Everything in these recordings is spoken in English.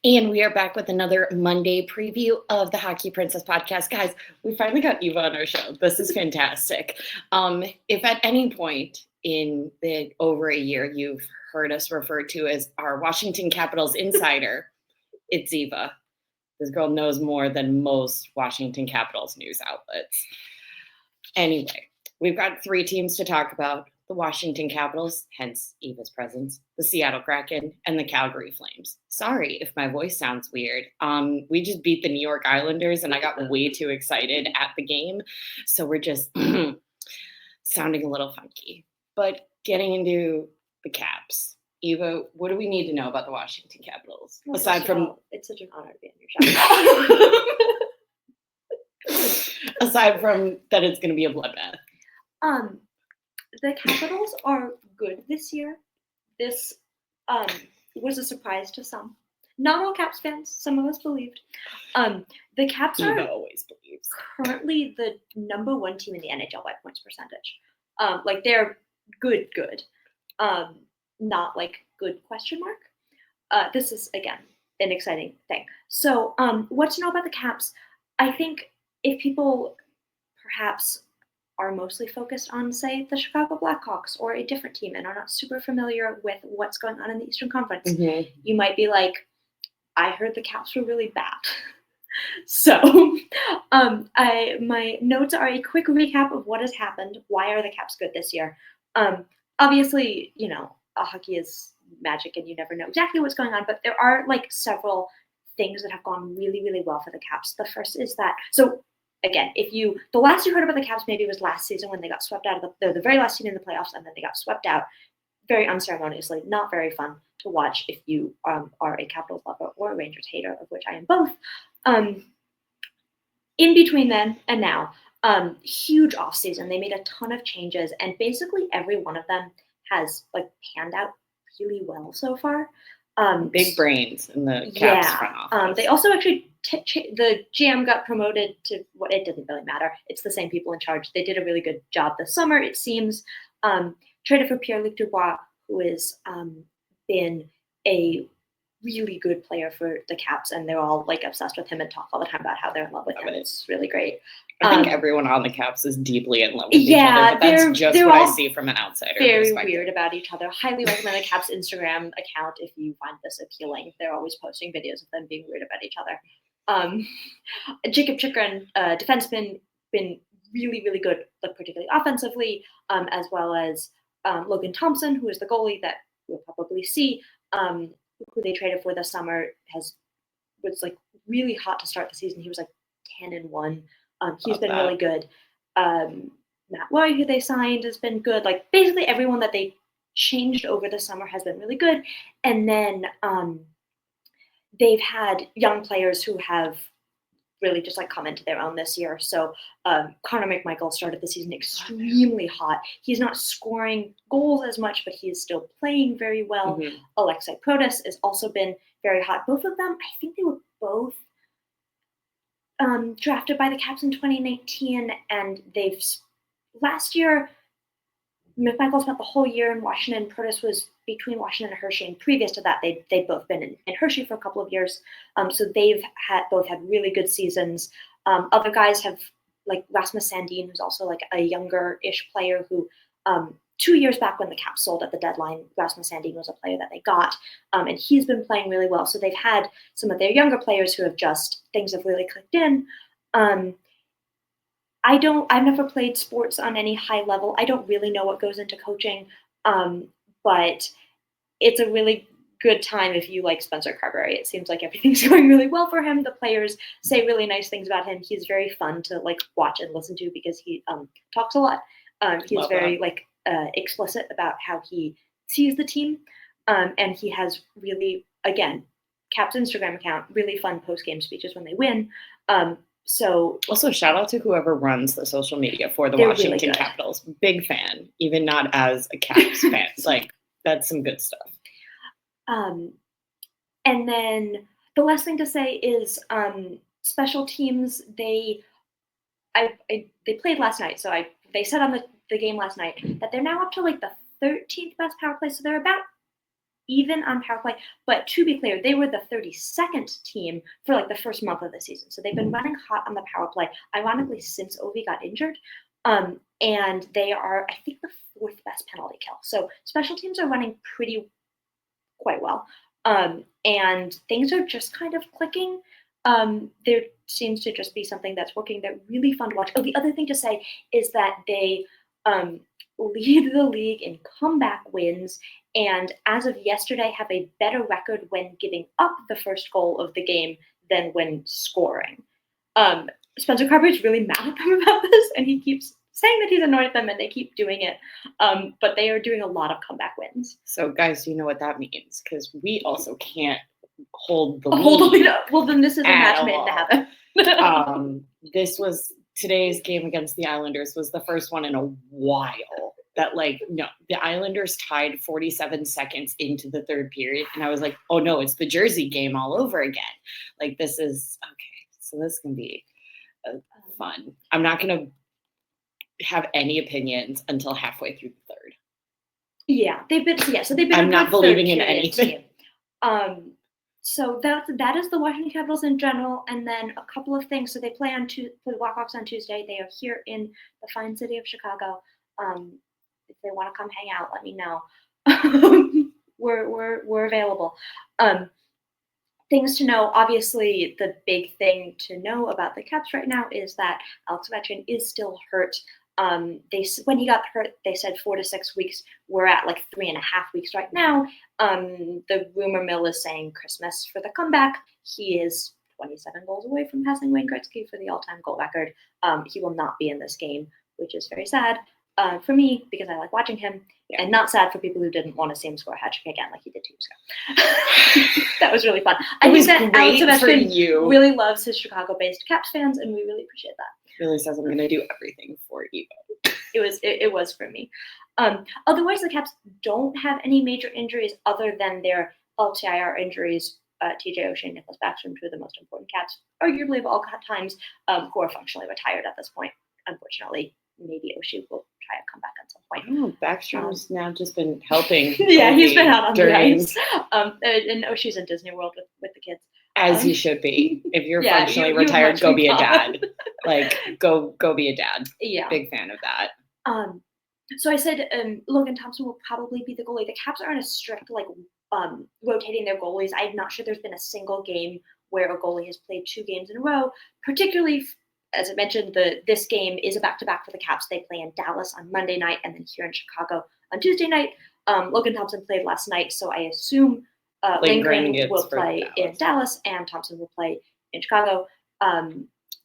And we are back with another Monday preview of the Hockey Princess podcast. Guys, we finally got Eva on our show. This is fantastic. If at any point in the over a year you've heard us referred to as our Washington Capitals insider, it's Eva. This girl knows more than most Washington Capitals news outlets. Anyway, we've got three teams to talk about. The Washington Capitals, hence Eva's presence, the Seattle Kraken, and the Calgary Flames. Sorry if my voice sounds weird. We just beat the New York Islanders, and I got way too excited at the game. So we're just sounding a little funky. But getting into the Caps. Eva, what do we need to know about the Washington Capitals? Well, aside from it's such an honor to be on your show. aside from that it's going to be a bloodbath. The Capitals are good this year. This was a surprise to some. Not all Caps fans. Some of us believed. The Caps Eva always believes. Currently the number one team in the NHL by points percentage. They're good. Not like good question mark. This is again an exciting thing. So what to know about the Caps? I think if people perhaps are mostly focused on, say, the Chicago Blackhawks or a different team and are not super familiar with what's going on in the Eastern Conference, you might be like, I heard the Caps were really bad. So my notes are a quick recap of what has happened. Why are the Caps good this year? Obviously, hockey is magic and you never know exactly what's going on, but there are like several things that have gone really, really well for the Caps. The first is that, so again, the last you heard about the Caps maybe was last season when they got swept out of the very last team in the playoffs, and then they got swept out very unceremoniously. Not very fun to watch if you are a Capitals lover or a Rangers hater, of which I am both. In between then and now, huge offseason. They made a ton of changes, and basically every one of them has like panned out really well so far. Big brains in the Caps front office. They also actually the GM got promoted to what it didn't really matter. It's the same people in charge. They did a really good job this summer, it seems. Traded for Pierre-Luc Dubois, who has been a really good player for the Caps, and they're all like obsessed with him and talk all the time about how they're in love with him. It's really great. I think everyone on the Caps is deeply in love with each other, but that's just what I see from an outsider perspective. Very weird about each other. Highly recommend the Caps Instagram account if you find this appealing. They're always posting videos of them being weird about each other. Jacob Chychrun, defenseman, been really, really good, particularly offensively, as well as Logan Thompson, who is the goalie that we'll probably see, who they traded for this summer, was like really hot to start the season. He was like 10-1. He's been really good. Matt Loy, who they signed, has been good. Like basically everyone that they changed over the summer has been really good. And then they've had young players who have really just like come into their own this year. So Connor McMichael started the season extremely hot. He's not scoring goals as much, but he is still playing very well. Alexei Protas has also been very hot. Both of them, I think they were both drafted by the Caps in 2019, and last year, McMichael spent the whole year in Washington. Protas was between Washington and Hershey, and previous to that, they'd both been in Hershey for a couple of years. So they've both had really good seasons. Other guys have, like Rasmus Sandin, who's also like a younger-ish player who 2 years back when the Caps sold at the deadline, Rasmus Sandin was a player that they got, and he's been playing really well. So they've had some of their younger players who have things have really clicked in. I've never played sports on any high level. I don't really know what goes into coaching, but it's a really good time if you like Spencer Carberry. It seems like everything's going really well for him. The players say really nice things about him. He's very fun to like watch and listen to because he talks a lot. He's very explicit about how he sees the team, and he has really, again, Cap's Instagram account, really fun post-game speeches when they win. So also shout out to whoever runs the social media for the Washington really Capitals. Big fan, even not as a Caps fan. Like that's some good stuff. And then the last thing to say is special teams. They played last night, so they said on the game last night that they're now up to like the 13th best power play. So they're about even on power play. But to be clear, they were the 32nd team for like the first month of the season. So they've been running hot on the power play, ironically, since Ovi got injured. And they are, I think, the 4th best penalty kill. So special teams are running quite well. And things are just kind of clicking. There seems to just be something that's working. They're really fun to watch. Oh, the other thing to say is that they lead the league in comeback wins, and as of yesterday have a better record when giving up the first goal of the game than when scoring. Spencer Carberry's really mad at them about this, and he keeps saying that he's annoyed at them, and they keep doing it. But they are doing a lot of comeback wins. So, guys, you know what that means, because we also can't hold the lead up. Well, then this is a match made to happen. Today's game against the Islanders was the first one in a while that, like, no, the Islanders tied 47 seconds into the third period. And I was like, oh no, it's the Jersey game all over again. Like, this is okay. So this can be fun. I'm not going to have any opinions until halfway through the third. Yeah, they've been. I'm not believing in anything. So that is the Washington Capitals in general, and then a couple of things. So they play the Blackhawks on Tuesday. They are here in the fine city of Chicago. If they want to come hang out, let me know. We're available. Things to know. Obviously, the big thing to know about the Caps right now is that Alex Ovechkin is still hurt. When he got hurt, they said 4 to 6 weeks. We're at like 3.5 weeks right now. The rumor mill is saying Christmas for the comeback. He is 27 goals away from passing Wayne Gretzky for the all-time goal record. He will not be in this game, which is very sad for me because I like watching him, and not sad for people who didn't want to see him score a hat trick again like he did 2 years ago. That was really fun. I think that Alex Ovechkin really loves his Chicago-based Caps fans, and we really appreciate that. Really says I'm going to do everything for Evo. It was for me. Otherwise, the Caps don't have any major injuries other than their LTIR injuries. TJ Oshie and Nicholas Backstrom, 2 of the most important Caps, arguably of all times, who are functionally retired at this point. Unfortunately, maybe Oshie will try a comeback at some point. Oh, Backstrom's now just been helping. Yeah, he's been out on the ice. And Oshie's in Disney World with the kids. As he should be. If you're functionally retired, go be a dad. Like, go be a dad. Yeah. Big fan of that. So I said Logan Thompson will probably be the goalie. The Caps are in a strict, rotating their goalies. I'm not sure there's been a single game where a goalie has played 2 games in a row. Particularly, as I mentioned, this game is a back-to-back for the Caps. They play in Dallas on Monday night and then here in Chicago on Tuesday night. Logan Thompson played last night, so I assume Lindgren will play in Dallas and Thompson will play in Chicago.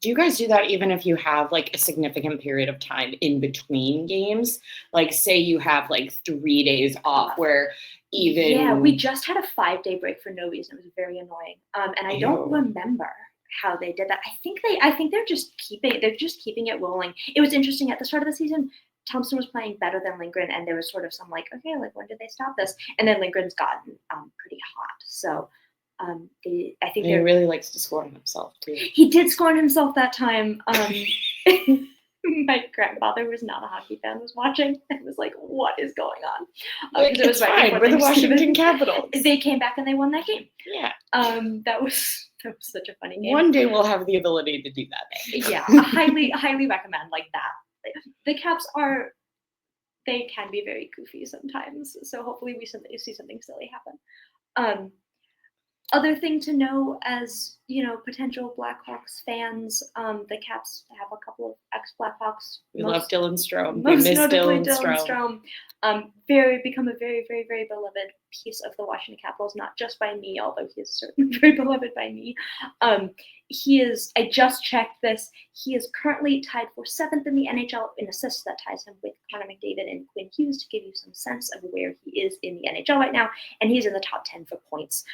Do you guys do that even if you have like a significant period of time in between games? Like, say you have like 3 days off where even... Yeah, we just had a 5-day break for no reason. It was very annoying. And I don't remember how they did that. I think they're just keeping it rolling. It was interesting at the start of the season. Thompson was playing better than Lindgren, and there was sort of some like, okay, like when did they stop this? And then Lindgren's gotten pretty hot. So I think he really likes to score on himself too. He did score on himself that time. My grandfather was not a hockey fan, was watching and was like, what is going on? It was fine. We're the Washington Capitals. They came back and they won that game. Yeah. That was such a funny game. One day we'll have the ability to do that. Yeah, highly recommend like that. The Caps they can be very goofy sometimes. So hopefully we see something silly happen. Other thing to know, as potential Blackhawks fans, the Caps have a couple of ex-Blackhawks. We love Dylan Strome. Most notably Dylan Strome. Become a very, very, very beloved piece of the Washington Capitals, not just by me, although he is certainly very beloved by me. I just checked this, he is currently tied for 7th in the NHL in assists. That ties him with Connor McDavid and Quinn Hughes, to give you some sense of where he is in the NHL right now, and he's in the top 10 for points.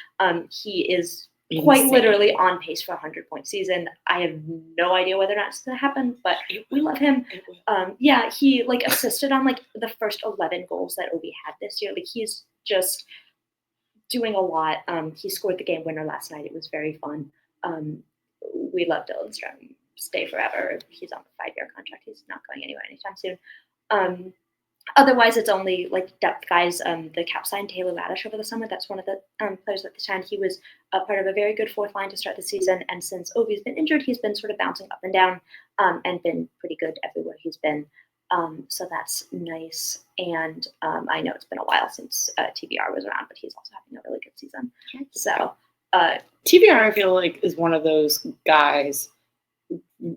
He is quite literally on pace for a 100-point season. I have no idea whether or not it's going to happen, but we love him. Yeah, he assisted on the first 11 goals that Ovi had this year. He's just doing a lot. He scored the game winner last night. It was very fun. We love Dylan Strome. Stay forever. He's on a 5-year contract. He's not going anywhere anytime soon. Otherwise, it's only like depth guys. The Caps signed Taylor Radish over the summer. That's one of the players at the time. He was a part of a very good fourth line to start the season. And since Ovi's been injured, he's been sort of bouncing up and down and been pretty good everywhere he's been. So that's nice. And I know it's been a while since TBR was around, but he's also having a really good season. So TBR, I feel like, is one of those guys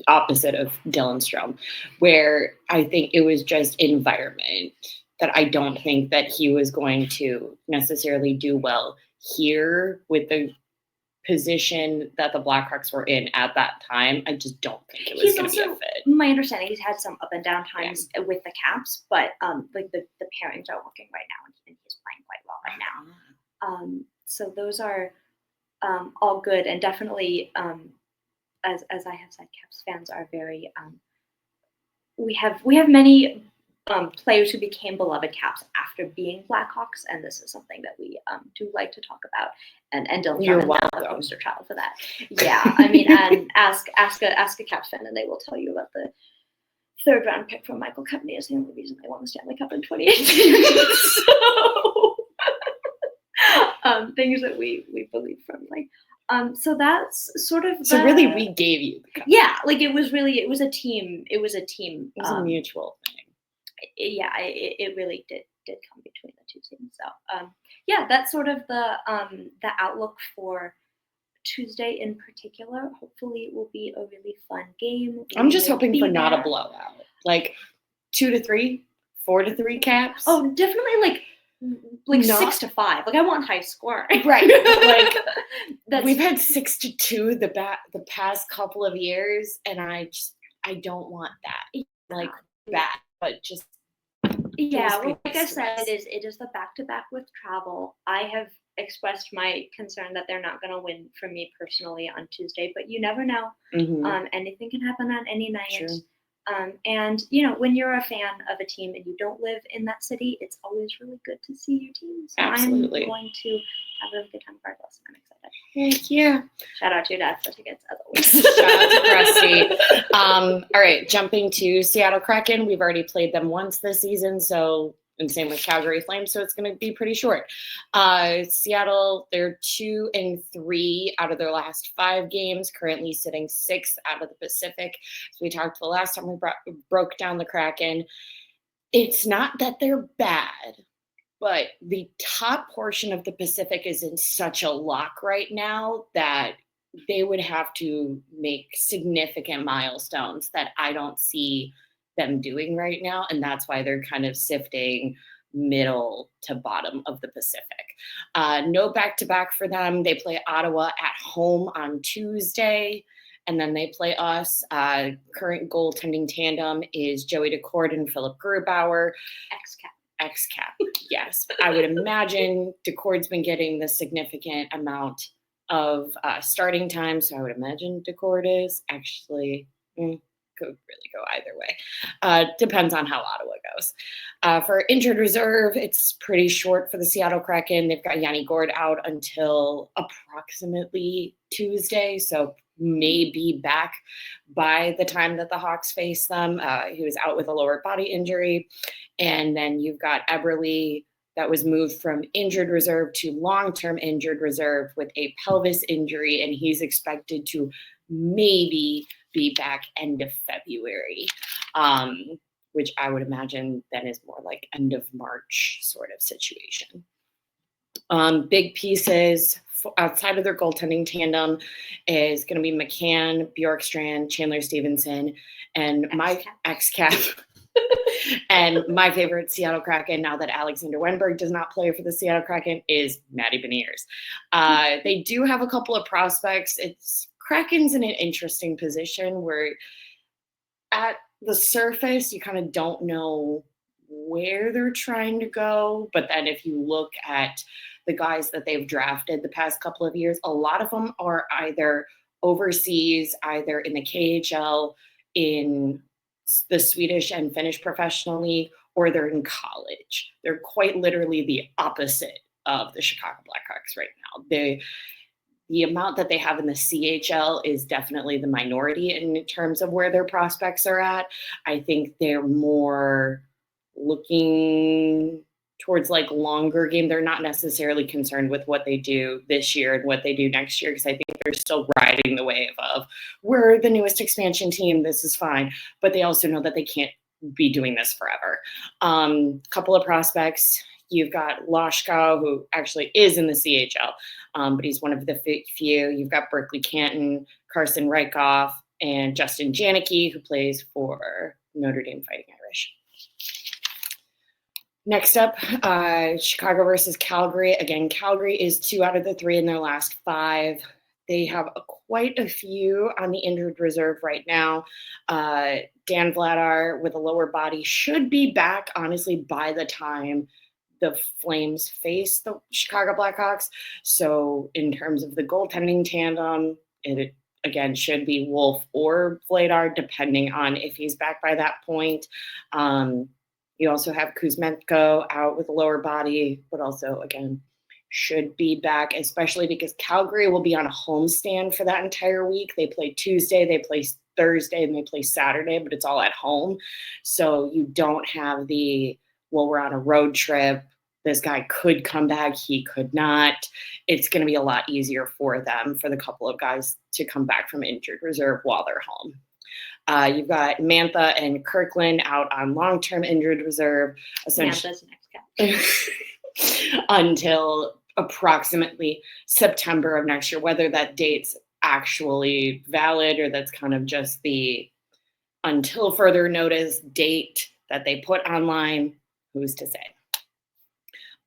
opposite of Dylan Strome, where I think it was just environment that I don't think that he was going to necessarily do well here with the position that the Blackhawks were in at that time. I just don't think it was going to be a fit. My understanding, he's had some up and down times with the Caps, but like the pairings are working right now, and he's playing quite well right now. So those are all good, and definitely, as I have said, Caps fans are very. We have many players who became beloved Caps after being Blackhawks, and this is something that we do like to talk about. And Dylan You're Strome welcome. is the poster child for that. Yeah, I mean, and ask a Caps fan, and they will tell you about the third round pick from Michael Kempney is the only reason they won the Stanley Cup in 2018. So, things that we believe firmly. So that's sort of. So really, we gave you the cup. Yeah, like it was a team. It was a team. It was a mutual thing. It really did come between the two teams. So that's sort of the outlook for Tuesday in particular. Hopefully it will be a really fun game. I'm just hoping for not a blowout, like 2-3, 4-3 Caps. Oh, definitely like 6-5. Like I want high scoring. Right. Like we've had 6-2 the past couple of years, and I don't want that. Like bad, but just well, like I said, it is the back-to-back with travel. I have expressed my concern that they're not going to win for me personally on Tuesday, but you never know. Mm-hmm. Anything can happen on any night. Sure. And when you're a fan of a team and you don't live in that city, it's always really good to see your team. So Absolutely. I'm going to have a really good time regardless, and I'm excited. Heck yeah. Shout out to your dad for tickets, as always. Shout out to Krusty. All right, jumping to Seattle Kraken. We've already played them once this season, and same with Calgary Flames, so it's going to be pretty short. Seattle, they're 2-3 out of their last 5 games, currently sitting 6th out of the Pacific. So we talked the last time we broke down the Kraken. It's not that they're bad, but the top portion of the Pacific is in such a lock right now that they would have to make significant milestones that I don't see them doing right now, and that's why they're kind of sifting middle to bottom of the Pacific. No back-to-back for them. They play Ottawa at home on Tuesday, and then they play us. Current goaltending tandem is Joey Decord and Philip Grubauer. X-Cap, yes. I would imagine Decord's been getting the significant amount of starting time, so I would imagine Decord is actually could really go either way. Depends on how Ottawa goes. For injured reserve, it's pretty short for the Seattle Kraken. They've got Yanni Gourde out until approximately Tuesday, so may be back by the time that the Hawks face them. He was out with a lower body injury. And then you've got Eberle that was moved from injured reserve to long-term injured reserve with a pelvis injury, and he's expected to maybe be back end of February, which I would imagine then is more like end of March sort of situation. Big pieces outside of their goaltending tandem is going to be McCann, Bjorkstrand, Chandler Stevenson, and my X-Cap. And my favorite Seattle Kraken, now that Alexander Wenberg does not play for the Seattle Kraken, is Matty Beniers. They do have a couple of prospects. Kraken's in an interesting position where at the surface, you kind of don't know where they're trying to go. But then if you look at the guys that they've drafted the past couple of years, a lot of them are either overseas, either in the KHL, in the Swedish and Finnish professional league, or they're in college. They're quite literally the opposite of the Chicago Blackhawks right now. The amount that they have in the CHL is definitely the minority in terms of where their prospects are at. I think they're more looking towards like longer game. They're not necessarily concerned with what they do this year and what they do next year, because I think they're still riding the wave of, we're the newest expansion team, this is fine. But they also know that they can't be doing this forever. Couple of prospects. You've got Lashko, who actually is in the CHL, but he's one of the few. You've got Berkeley Canton, Carson Reichoff, and Justin Janicki, who plays for Notre Dame Fighting Irish. Next up, Chicago versus Calgary. Again, Calgary is 2 out of the 3 in their last 5. They have quite a few on the injured reserve right now. Dan Vladar with a lower body should be back, honestly, by the time the Flames face the Chicago Blackhawks. So in terms of the goaltending tandem, it again should be Wolf or Vladar, depending on if he's back by that point. You also have Kuzmenko out with a lower body, but also, again, should be back, especially because Calgary will be on a homestand for that entire week. They play Tuesday, they play Thursday, and they play Saturday, but it's all at home. So you don't have the, well, we're on a road trip, this guy could come back, he could not. It's going to be a lot easier for them, for the couple of guys to come back from injured reserve while they're home. You've got Mantha and Kirkland out on long-term injured reserve, essentially Mantha's next guy. until approximately September of next year. Whether that date's actually valid or that's kind of just the until further notice date that they put online, who's to say?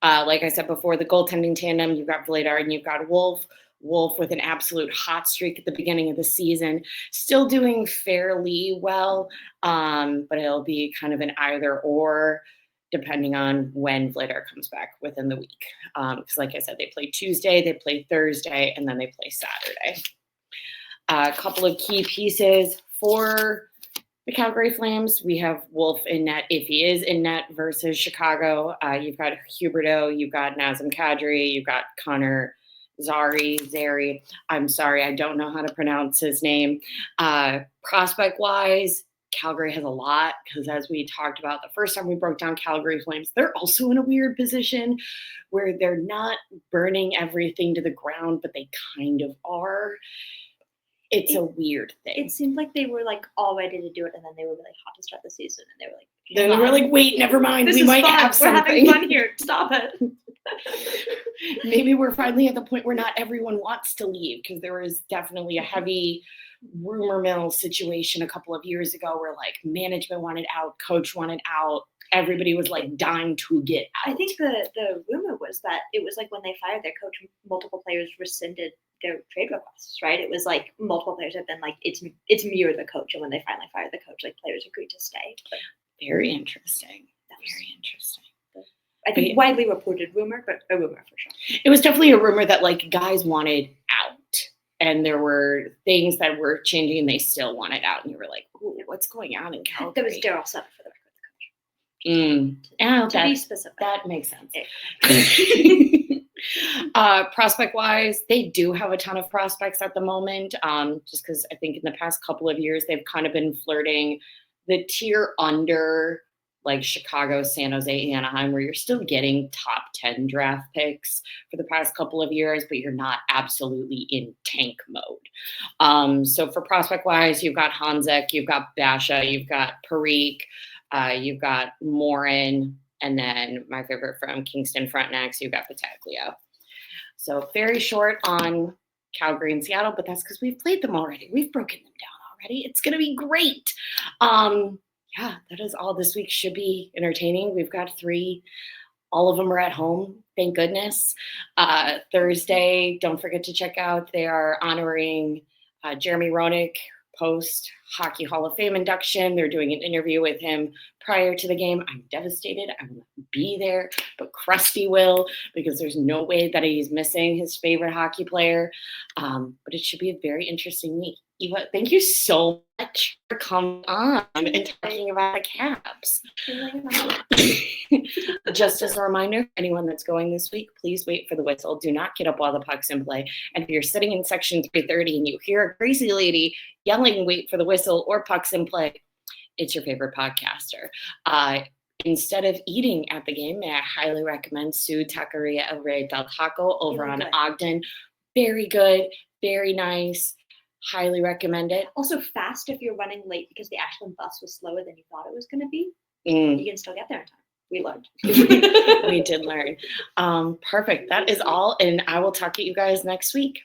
Like I said before, the goaltending tandem, you've got Vladar and you've got Wolf. Wolf with an absolute hot streak at the beginning of the season, still doing fairly well, but it'll be kind of an either or depending on when Vladar comes back within the week. Because like I said, they play Tuesday, they play Thursday, and then they play Saturday. A couple of key pieces for the Calgary Flames. We have Wolf in net, if he is in net, versus Chicago. You've got Huberdeau, you've got Nazem Kadri, you've got Connor Zary. I'm sorry, I don't know how to pronounce his name. Prospect-wise, Calgary has a lot, because as we talked about the first time we broke down Calgary Flames, they're also in a weird position where they're not burning everything to the ground, but they kind of are. It's a weird thing. It seemed like they were like all ready to do it, and then they were really hot to start the season, and they were like, wait, never mind. This we is might fun. have something. We're having fun here. Stop it. Maybe we're finally at the point where not everyone wants to leave, because there was definitely a heavy rumor mill situation a couple of years ago where like management wanted out, coach wanted out. Everybody was like dying to get out. I think the rumor was that it was like when they fired their coach, multiple players rescinded their trade requests, right? It was like multiple players have been like, it's me or the coach. And when they finally fired the coach, like players agreed to stay. But very interesting. Very interesting. I think widely reported rumor, but a rumor for sure. It was definitely a rumor that like guys wanted out, and there were things that were changing and they still wanted out. And you were like, ooh, what's going on in Calgary? There was Daryl Sutter for the record, the coach. To be specific. That makes sense. Prospect-wise, they do have a ton of prospects at the moment, just because I think in the past couple of years, they've kind of been flirting the tier under like Chicago, San Jose, Anaheim, where you're still getting top 10 draft picks for the past couple of years, but you're not absolutely in tank mode. So for prospect-wise, you've got Hanzek, you've got Basha, you've got Parikh, you've got Morin, and then my favorite from Kingston Frontenac, you've got Pataglia. So very short on Calgary and Seattle, but that's because we've played them already. We've broken them down already. It's going to be great. Yeah, that is all this week. Should be entertaining. We've got 3. All of them are at home. Thank goodness. Thursday, don't forget to check out. They are honoring Jeremy Roenick post Hockey Hall of Fame induction. They're doing an interview with him prior to the game. I'm devastated. I will not be there, but Krusty will, because there's no way that he's missing his favorite hockey player. But it should be a very interesting week. Eva, thank you so much for coming on and talking about the Caps. Just as a reminder, anyone that's going this week, please wait for the whistle. Do not get up while the puck's in play. And if you're sitting in section 330 and you hear a crazy lady yelling, wait for the whistle or pucks in play, it's your favorite podcaster. instead of eating at the game, I highly recommend Su Taqueria El Rey del Taco over Really on good. Ogden. Very good, very nice. Highly recommend it. Also fast if you're running late because the Ashland bus was slower than you thought it was going to be. Mm. You can still get there in time. We learned. We did learn. Perfect. That is all. And I will talk to you guys next week.